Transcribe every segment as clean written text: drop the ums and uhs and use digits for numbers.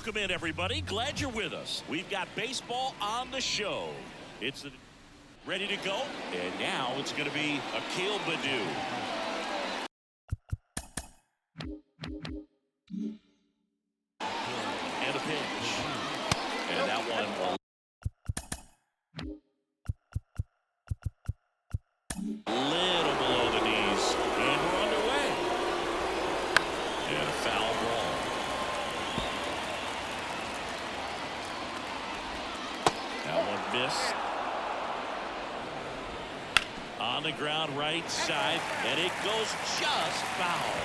Welcome in, everybody. Glad you're with us. We've got baseball on the show. It's ready to go, and now it's going to be Akil Baddoo. And a pitch. And that one little below the knees. And we're underway. And a foul ball. That one missed. On the ground right side, and it goes just foul.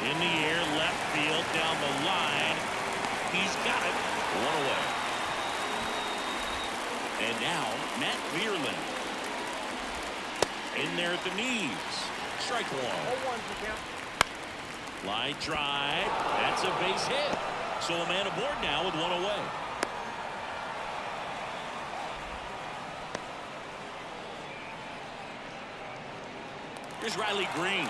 In the air, left field, down the line. He's got it. One away. And now, Matt Vierland. In there at the knees. Strike one. Line drive. That's a base hit. So a man aboard now with one away. Here's Riley Green.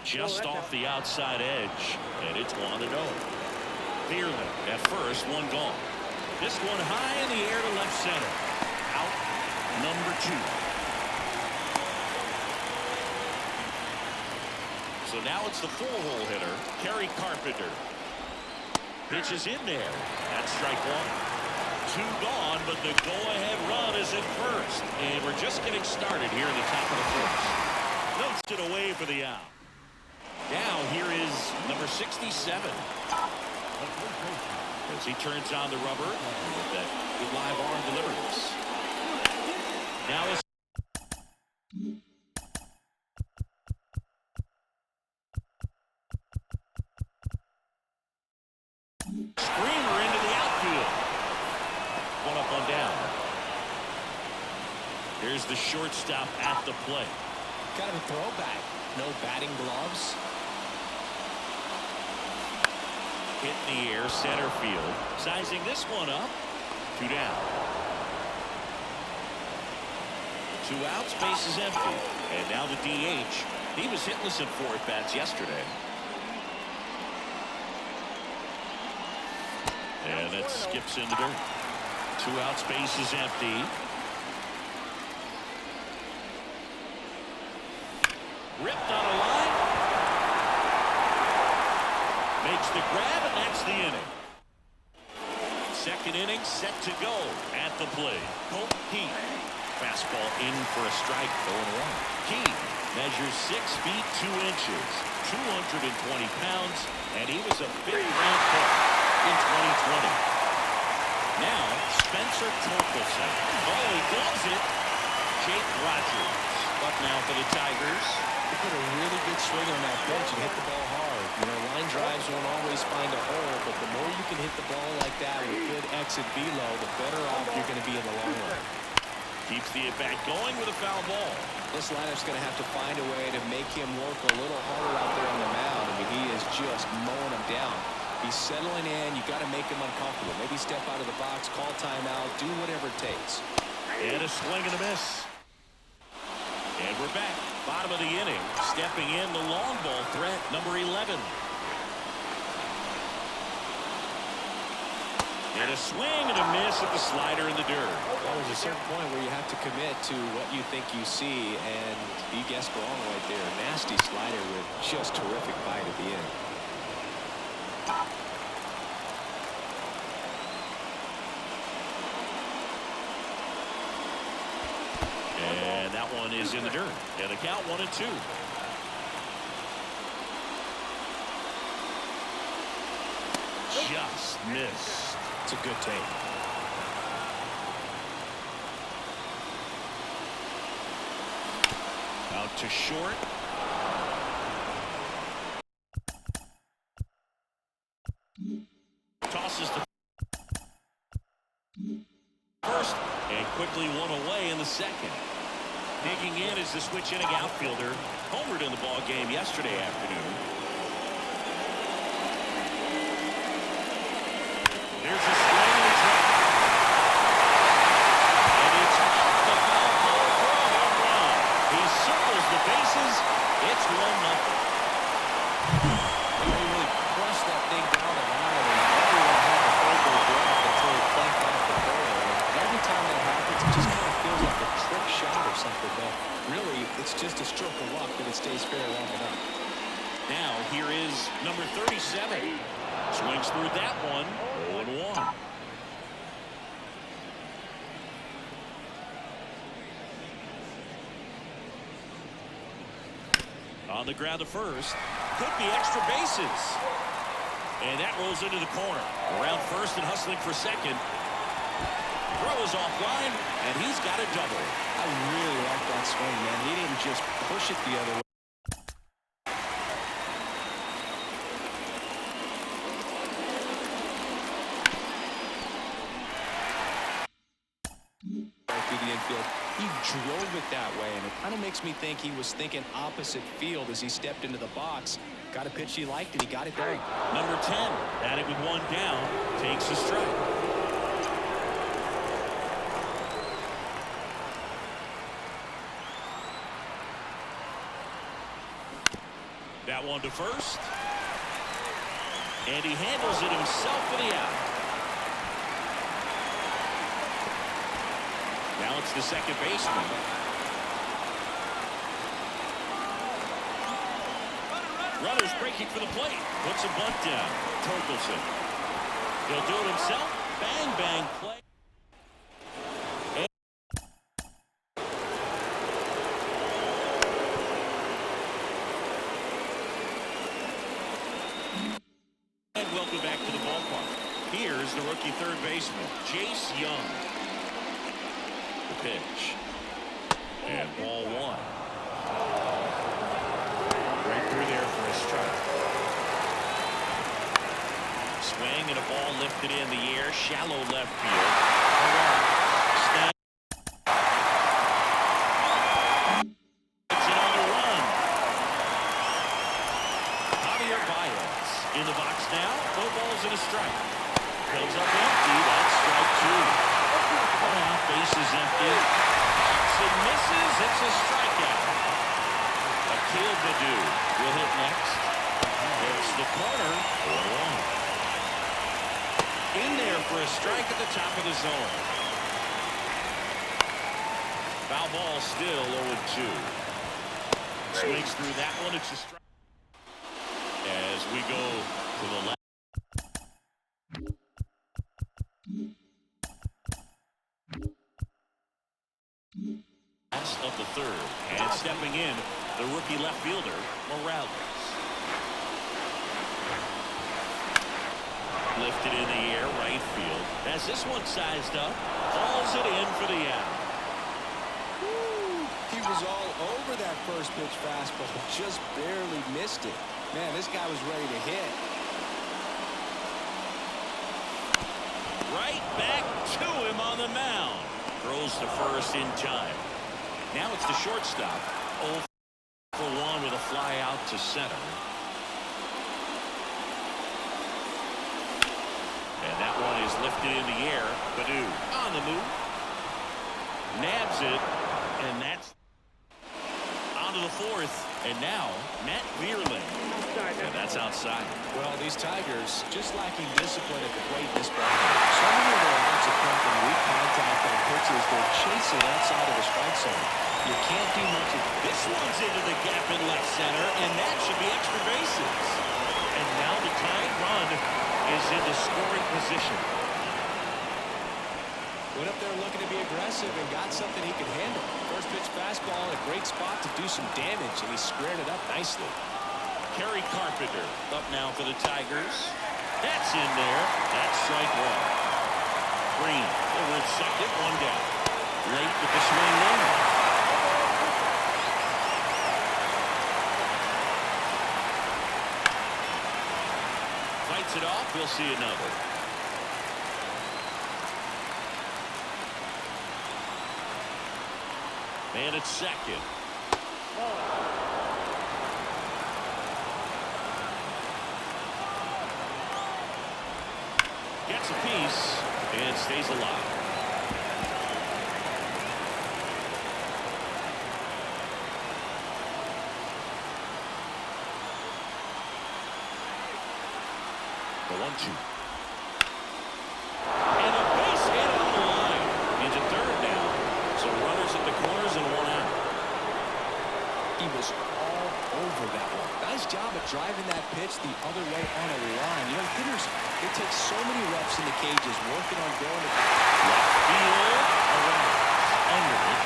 Just off the outside edge, and it's 1-0. Vierland at first, one gone. This one high in the air to left center. Out number 2. So now it's the 4-hole hitter, Kerry Carpenter. Pitch is in there. That's strike one. 2 gone, but the go-ahead run is at first. And we're just getting started here in the top of the first. Notes it away for the out. Now here is number 67. As he turns on the rubber with that good live arm delivers. Now is screamer into the outfield. One up, one down. Here's the shortstop at the plate. Kind of a throwback. No batting gloves. Hit in the air, center field. Sizing this one up. 2 down. 2 outs, base is empty. And now the DH. He was hitless in 4 at-bats yesterday. And that skips in the dirt. 2 outs, base is empty. Ripped on a line. Makes the grab, and that's the inning. Second inning set to go at the plate. Colton Key. Fastball in for a strike, 0-1. Key measures 6 feet 2 inches, 220 pounds, and he was a very round player in 2020. Now, Spencer Torkelson. Oh, he gloves it. Jake Rogers. Up now for the Tigers. He put a really good swing on that pitch and hit the ball hard. You know, line drives won't always find a hole, but the more you can hit the ball like that with good exit velo, the better off you're going to be in the long run. Keeps the at-bat going with a foul ball. This lineup's going to have to find a way to make him work a little harder out there on the mound. I mean, he is just mowing him down. He's settling in. You got to make him uncomfortable. Maybe step out of the box, call timeout, do whatever it takes. And a swing and a miss. And we're back. Bottom of the inning. Stepping in the long ball threat, number 11. And a swing and a miss at the slider in the dirt. Well, there's a certain point where you have to commit to what you think you see, and he guessed wrong right there. Nasty slider with just terrific bite at the end. And that one is in the dirt. And the count 1-2. Just missed. It's a good take. Out to short. Tosses the first and quickly one away in the second. Digging in is the switch inning outfielder. Homered in the ball game yesterday afternoon. There's a swing and a drop. And it's the foul ball for a home run. He circles the bases. It's 1-0. just a stroke of luck that it stays fair long enough. Now here is number 37. Swings through that one. 0-1. On the ground to first. Could be extra bases. And that rolls into the corner. Around first and hustling for second. Throw is offline, and he's got a double. I really like that swing, man. He didn't just push it the other way. Through the infield. He drove it that way, and it kind of makes me think he was thinking opposite field as he stepped into the box. Got a pitch he liked, and he got it done. Number 10, batting with one down, takes a strike. That one to first. And he handles it himself for the out. Now it's the second baseman. Runners breaking for the plate. Puts a bunt down. Torkelson. He'll do it himself. Bang, bang play. And welcome back to the ballpark. Here's the rookie third baseman, Chase Young. The pitch. And ball one. Right through there for a strike. Swing and a ball lifted in the air. Shallow left field. Snap. It's it on the run. Javier Baez in the box now. No balls and a strike. Comes up empty. That's strike two. Well, base is empty. It misses. It's a strikeout. Akil Baddoo will hit next. Hits the corner. 1-1. In there for a strike at the top of the zone. Foul ball still 0-2. Swings through that one. It's a strike. As we go to the left. Of the third, and stepping in, the rookie left fielder, Morales. Lifted in the air, right field. As this one sized up, hauls it in for the out. He was all over that first pitch fastball, just barely missed it. Man, this guy was ready to hit. Right back to him on the mound. Throws to first in time. Now it's the shortstop. 0 for 1 with a fly out to center. And that one is lifted in the air. Baddoo on the move. Nabs it. And that's on to the fourth. And now Matt Vierling. And that's outside. Well, these Tigers just lacking discipline at the plate in this ball. So many of their outs have come from weak contact on pitches they're chasing outside of the strike zone. You can't do much of it. This one's into the gap in left center, and that should be extra bases. And now the tying run is in the scoring position. Went up there looking to be aggressive and got something he could handle. First pitch fastball in a great spot to do some damage, and he squared it up nicely. Kerry Carpenter up now for the Tigers. That's in there. That's strike one. Green over at second, one down. Late with the swing in. Fights it off. We'll see another. Man at second. Gets a piece and stays alive. The 1-2. And a base hit on the line. Into third now. So runners at the corners and one out. pitch the other way on a line. You know, hitters, they take so many reps in the cages working on going to left field, around, under it,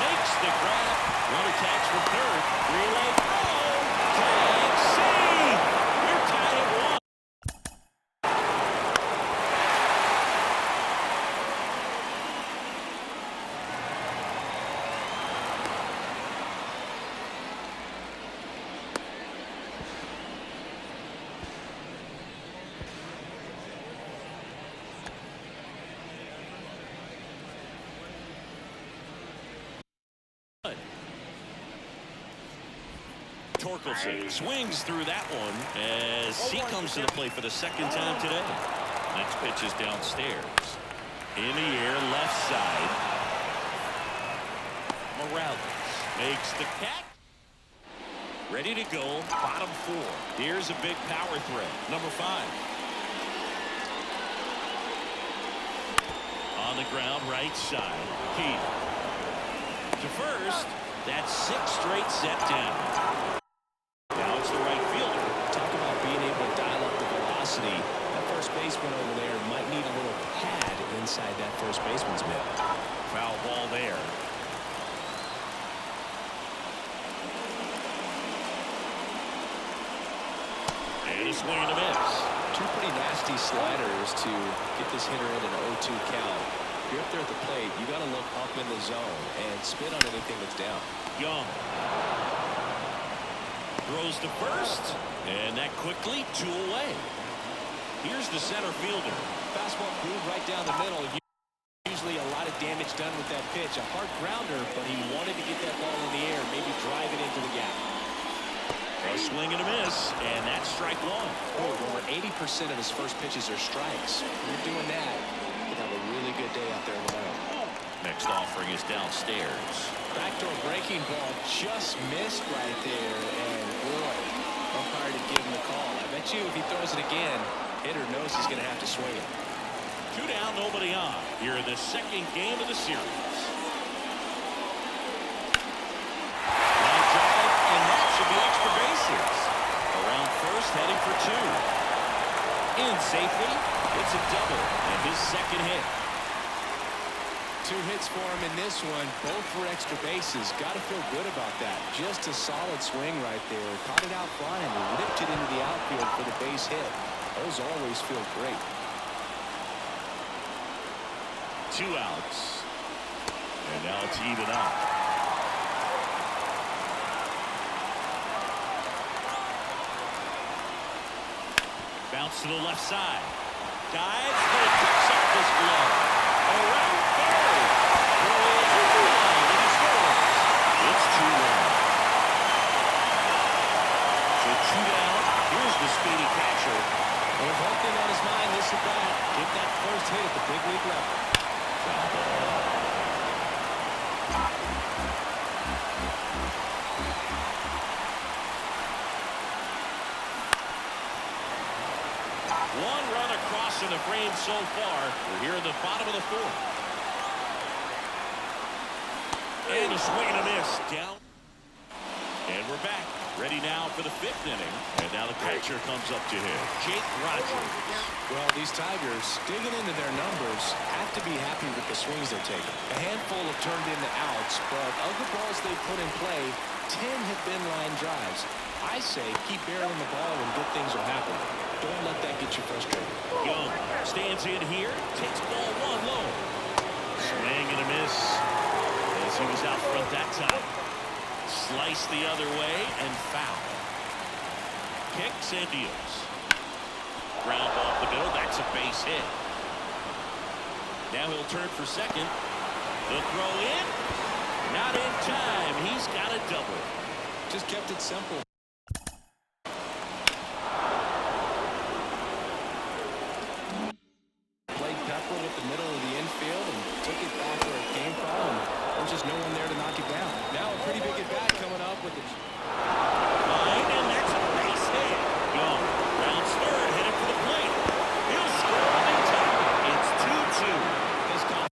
makes the grab, runner tags for third, relay throw, tag, save! We're tied at 1. Torkelson swings through that one as he comes to the plate for the second time today. Next pitch is downstairs. In the air, left side. Morales makes the catch. Ready to go, bottom 4. Here's a big power threat, number 5. On the ground, right side. Keith. To first, that's 6 straight set down. Now it's the right fielder. Talk about being able to dial up the velocity. That first baseman over there might need a little pad inside that first baseman's mitt. Foul ball there. And a swing and a miss. 2 pretty nasty sliders to get this hitter in an 0-2 count. If you're up there at the plate, you got to look up in the zone and spit on anything that's down. Young throws to first, and that quickly 2 away. Here's the center fielder. Fastball groove right down the middle. Usually a lot of damage done with that pitch. A hard grounder, but he wanted to get that ball in the air, maybe drive it into the gap. A swing and a miss, and that's strike 1. Oh, over 80% of his first pitches are strikes. You're doing that, you have a really good day out there in the mound. Next offering is downstairs. Backdoor breaking ball just missed right there, and boy, umpire to give him the call. I bet you if he throws it again, hitter knows he's going to have to swing it. 2 down, nobody on. Here in the second game of the series. Line drive, and that should be extra bases. Around first, heading for 2. In safely, it's a double, and his second hit. 2 hits for him in this one, both for extra bases. Got to feel good about that. Just a solid swing right there. Caught it out front and ripped it into the outfield for the base hit. Those always feel great. 2 outs. And now it's even up. Bounce to the left side. Dives, but it picks up this glove. Around third. Rolls in the line, and he scores. It's 2-1. So 2 down. Here's the speedy catcher. With one thing on his mind this at bat, get that first hit at the big league level. Foul ball. One run across in the frame so far. We're here in the bottom of the 4th. And a swing and a miss. Down. And we're back. Ready now for the 5th inning. And now the catcher comes up to him. Jake Rogers. Well, these Tigers, digging into their numbers, have to be happy with the swings they're taking. A handful have turned into outs, but of the balls they put in play, 10 have been line drives. I say keep barreling the ball and good things will happen. Don't let that get you frustrated. Young stands in here, takes ball 1 low. Swing and a miss as he was out front that time. Slice the other way and foul. Kicks and deals. Ground off the middle, that's a base hit. Now he'll turn for second. The throw in, not in time. He's got a double. Just kept it simple. Played Pepper with the middle of the infield and took it back where it came from. And there was just no one there to knock it down. Now a pretty big at-bat coming up with the... Line, and that's a base hit. Young rounds third, headed for the plate. He'll score in time. It's 2-2. This time.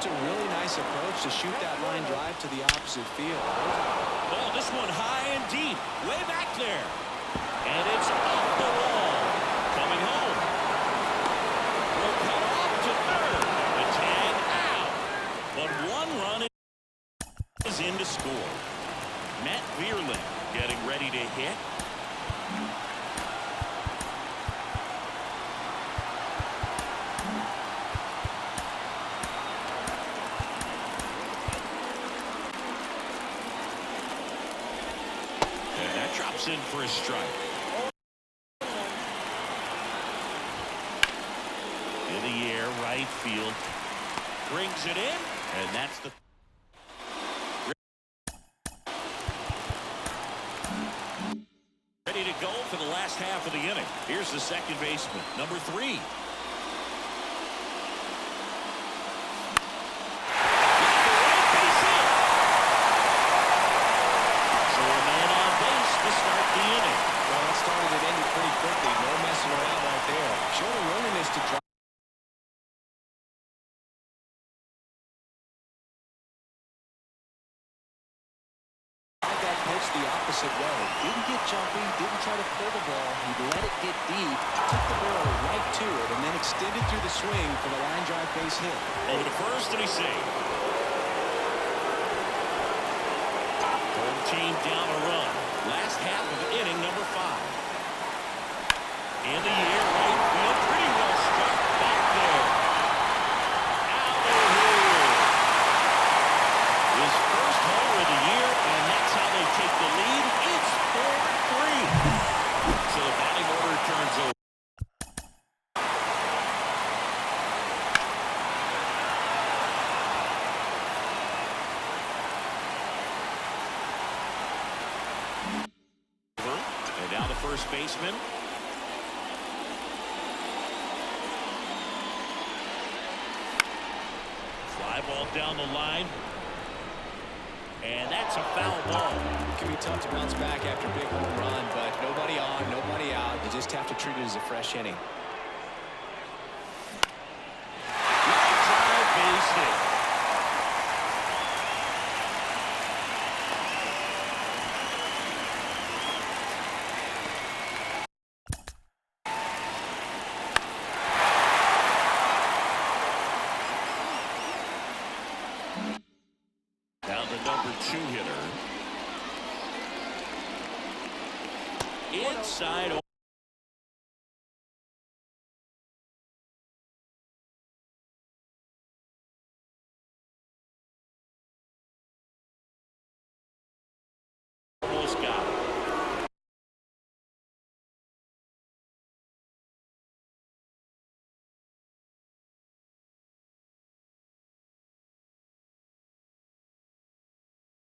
just a really nice approach to shoot that line drive to the opposite field. Oh, this one high and deep, way back there. And it's off the wall. Coming home. Will cut off to third. The tag out. But one run is in to score. Matt Vierling getting ready to hit. And that drops in for a strike. In the air, right field. Brings it in, and that's the... Ready to go for the last half of the inning. Here's the second baseman, number 3. So a man on base to start the inning. Well, that started it ended pretty quickly. No messing around right there. Showing a willingness to drive. That pitch the opposite way. Didn't get jumpy, didn't try to pull the ball. He let it get deep, took the barrel right to it, and then extended through the swing for the line drive base hit. Over to first, and he's safe. Home team down a run. Last half of inning number 5. In the air, right field, pretty well struck back there. Out of here. His first homer of the year, and that's how they take the lead. It's 4-3. So the batting order turns over. And now the first baseman. Fly ball down the line. And that's a foul ball. It can be tough to bounce back after a big home run, but nobody on, nobody out. You just have to treat it as a fresh inning. Line drive, base hit. Now the number 2 hitter. Inside. Almost got it.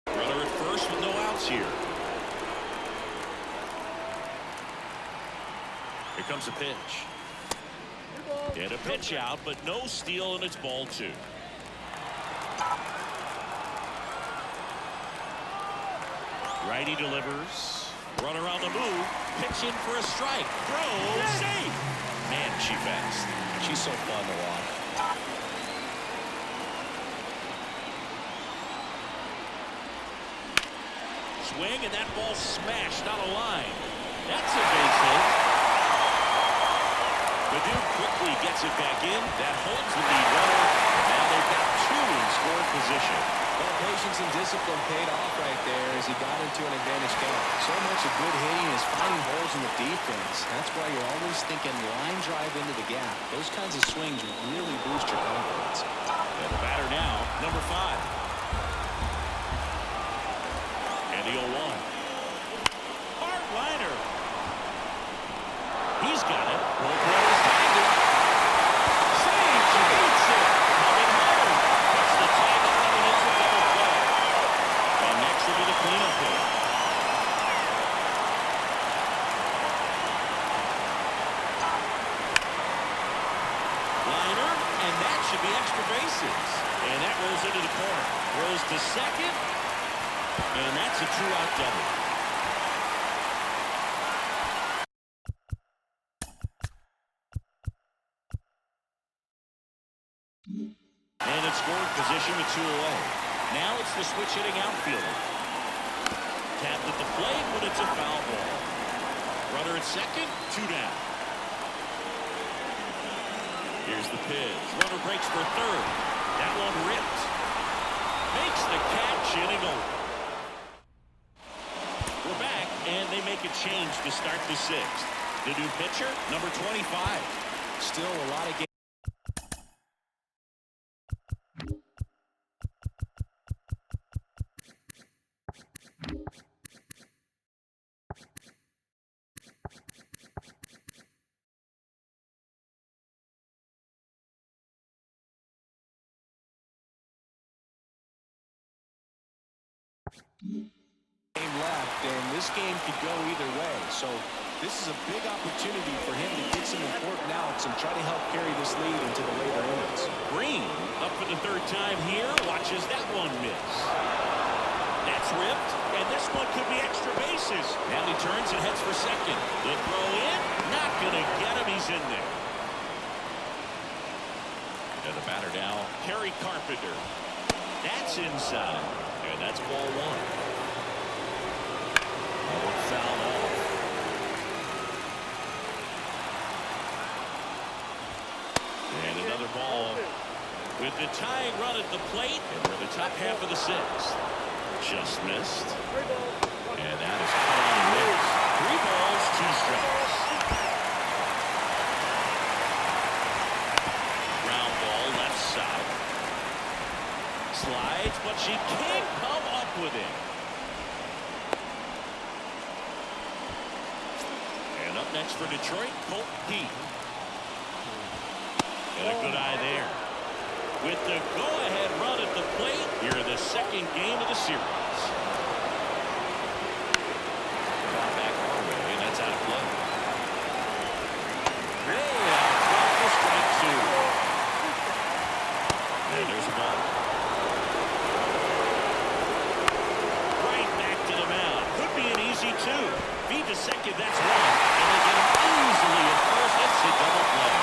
Runner at first with no outs here. Here comes a pitch. And a pitch out, but no steal, and it's ball 2. Righty delivers. Runner on the move. Pitch in for a strike. Throw. Safe. Man, she fast. She's so fun to watch. Swing, and that ball smashed out of line. That's a base hit. Purdue quickly gets it back in. That holds the lead runner. Now they've got 2 in score position. Well, patience and discipline paid off right there as he got into an advantage count. So much of good hitting is finding holes in the defense. That's why you're always thinking line drive into the gap. Those kinds of swings really boost your confidence. And the batter now, number 5. And the 0-1. Hard liner. He's got it. Roll throws, tagged it. Save, she beats it. Coming home. Puts the tag on, and it's a double play. And next will be the cleanup hitter. Liner, and that should be extra bases. And that rolls into the corner. Rolls to second. And that's a 2-out double. And it's scored position with 2 away. Now it's the switch hitting outfielder. Tapped at the plate, but it's a foul ball. Runner at second, 2 down. Here's the pitch. Runner breaks for third. That one ripped. Makes the catch, inning over. We're back, and they make a change to start the 6th. The new pitcher, number 25. Still a lot of games. Left, and this game could go either way. So this is a big opportunity for him to get some important outs and try to help carry this lead into the later innings. Green up for the 3rd time here. Watches that one miss. That's ripped, and this one could be extra bases. Now he turns and heads for second. The throw in, not going to get him. He's in there. And the batter now, Kerry Carpenter. That's inside, and that's ball 1. Foul off. And another ball with the tying run at the plate, and we're in the top half of the 6th. Just missed. And that is caught on and missed. 3 balls, 2 strikes. Ground ball left side. Slides, but she can't come up with it. Up next for Detroit, Colt Heath. And a good eye there. With the go-ahead run at the plate here in the 2nd game of the series. Ball back our way, and that's out of play. Way out for strike 2. And there's a ball. Right back to the mound. Could be an easy 2. Feed to second, that's 1. And they get him easily at first. That's a double play.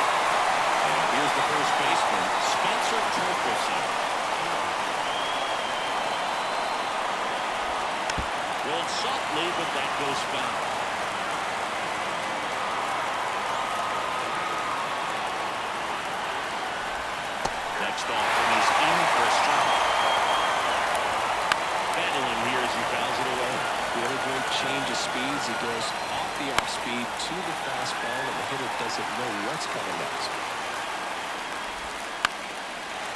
And here's the first baseman, Spencer Torkelson. Rolled softly, but that goes foul. Next offering is in for a strike. Battling here as he fouls it away. Really great change of speeds. He goes off the off speed to the fastball, and the hitter doesn't know what's coming next.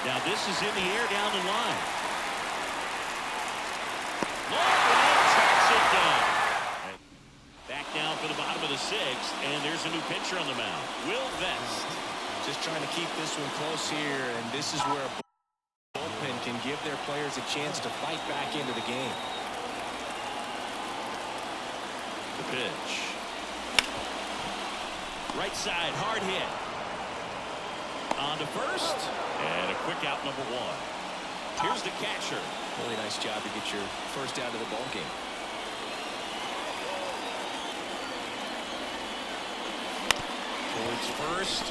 Now this is in the air down the line. Long tracks it down. Back down for the bottom of the 6th, and there's a new pitcher on the mound, Will Vest. Just trying to keep this one close here, and this is where a bullpen can give their players a chance to fight back into the game. Pitch. Right side, hard hit. On to first, and a quick out, number 1. Here's the catcher. Really nice job to get your first out of the ball game. Towards first.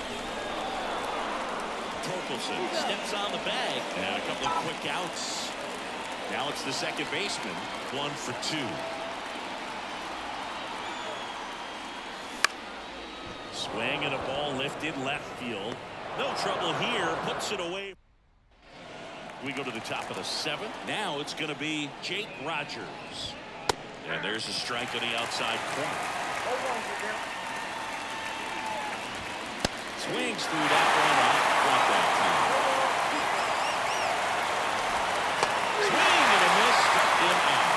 Torkelson steps on the bag, and a couple of quick outs. Now it's the second baseman, 1 for 2. Swing and a ball lifted left field. No trouble here. Puts it away. We go to the top of the 7th. Now it's going to be Jake Rogers. And there's a strike on the outside corner. Swings through that one out front that time. Swing and a miss. Struck him out.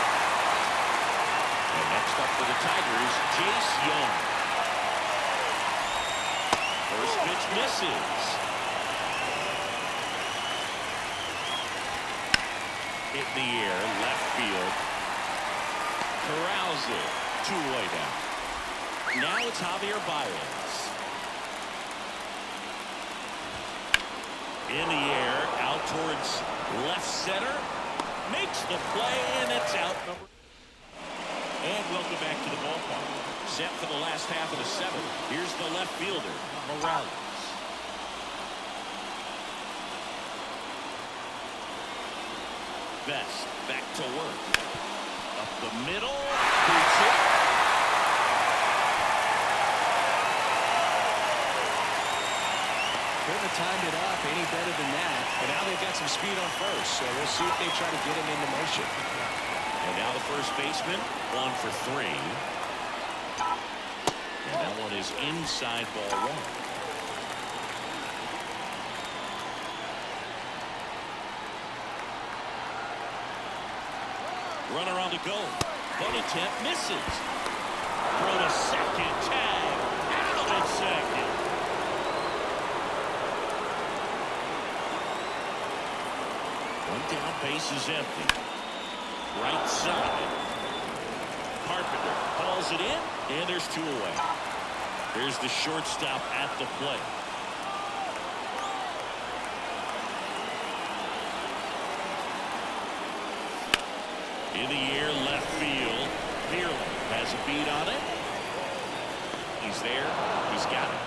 And next up for the Tigers, Jace Young. First pitch misses. Hit in the air, left field. Corrals it. 2 away down. Now it's Javier Baez. In the air, out towards left center. Makes the play, and it's out. And welcome back to the ballpark. Set for the last half of the 7th. Here's the left fielder, Morales. best. Back to work. Up the middle. Boots it. Couldn't have timed it up any better than that. And now they've got some speed on first, so we'll see if they try to get him into motion. And now the first baseman, 1 for 3. And that one is inside ball 1. Runner on the go. Bunt attempt misses. Throw to second. Tag. Out at second. One down, base is empty. Right side. Carpenter hauls it in, and there's 2 away. Here's the shortstop at the plate. In the air, left field. Pearland has a beat on it. He's there. He's got it.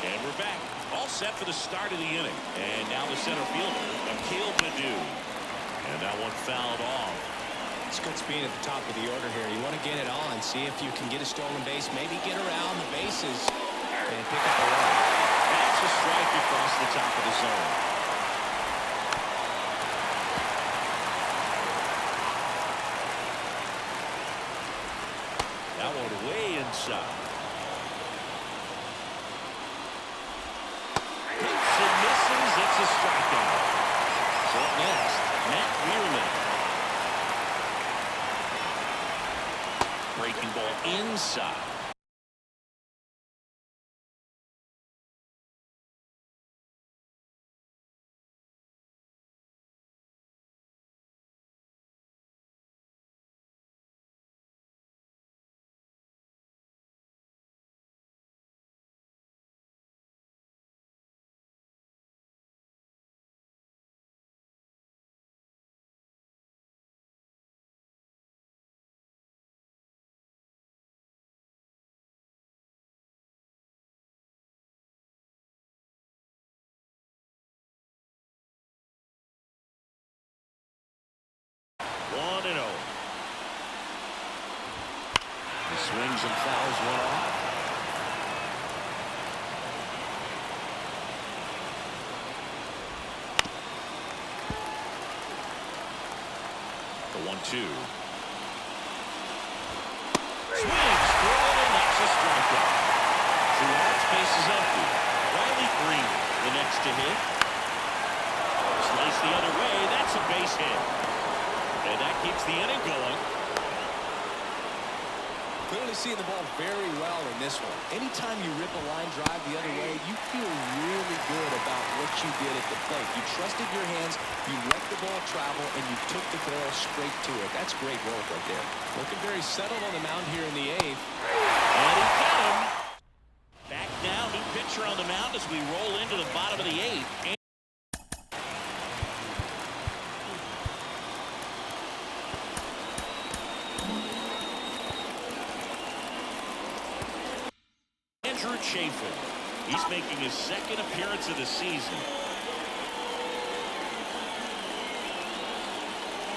And we're back. All set for the start of the inning. And now the center fielder, Akil Baddoo. And that one fouled off. It's good speed at the top of the order here. You want to get it on, see if you can get a stolen base, maybe get around the bases and pick up a run. That's a strike across the top of the zone. That one way inside. Hits and misses. It's a strikeout. So up next, Matt Wheelerman. Breaking ball inside. One and 0. He swings and fouls one off. The 1-2. Swings, throw, and that's a strikeout. 2 outs, base is empty. Riley Green, the next to hit. Slice the other way, that's a base hit. And that keeps the inning going. Clearly seeing the ball very well in this one. Anytime you rip a line drive the other way, you feel really good about what you did at the plate. You trusted your hands, you let the ball travel, and you took the barrel straight to it. That's great work right there. Looking very settled on the mound here in the 8th. And he got him. Back now, new pitcher on the mound as we roll into the bottom of the 8th. He's making his 2nd appearance of the season.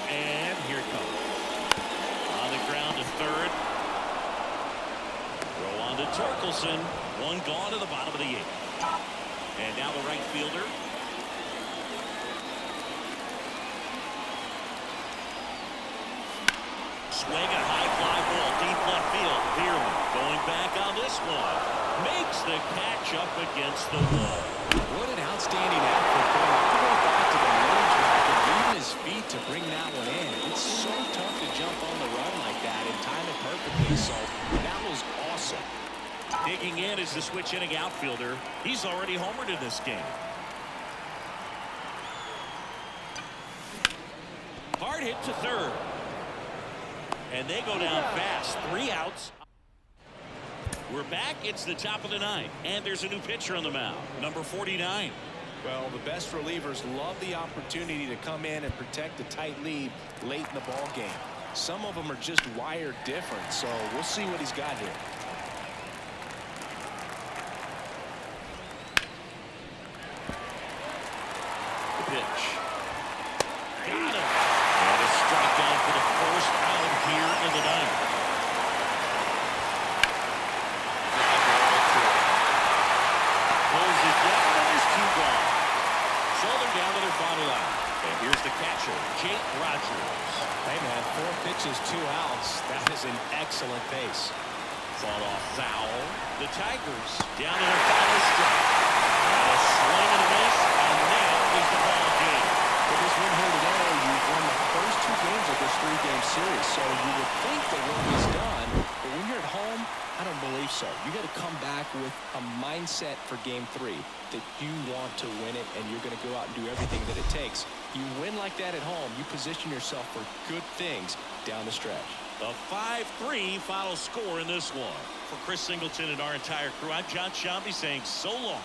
And here it comes. On the ground to 3rd. Throw on to Torkelson. 1 gone to the bottom of the 8th. And now the right fielder. Swing a high fly ball deep left field. Pearland going back on this one. Makes the catch up against the wall. What an outstanding effort. Going back to the middle track and leaving his feet to bring that one in. It's so tough to jump on the run like that and time it perfectly. So that was awesome. Digging in is the switch inning outfielder. He's already homered in this game. Hard hit to 3rd. And they go down fast. 3 outs. We're back. It's the top of the 9th. And there's a new pitcher on the mound. Number 49. Well, the best relievers love the opportunity to come in and protect a tight lead late in the ball game. Some of them are just wired different. So we'll see what he's got here. The pitch. Jake Rogers. Hey, man, 4 pitches, 2 outs. That is an excellent pace. Fought off foul. The Tigers down to their final strike. A swing and a miss, and now is the ball game. With this win here today, you've won the first 2 games of this 3-game series, so you would think the work is done, but when you're at home, I don't believe so. You got to come back with a mindset for Game 3 that you want to win it, and you're going to go out and do everything that it takes. You win like that at home, you position yourself for good things down the stretch. A 5-3 final score in this one. For Chris Singleton and our entire crew, I'm John Shambi saying so long.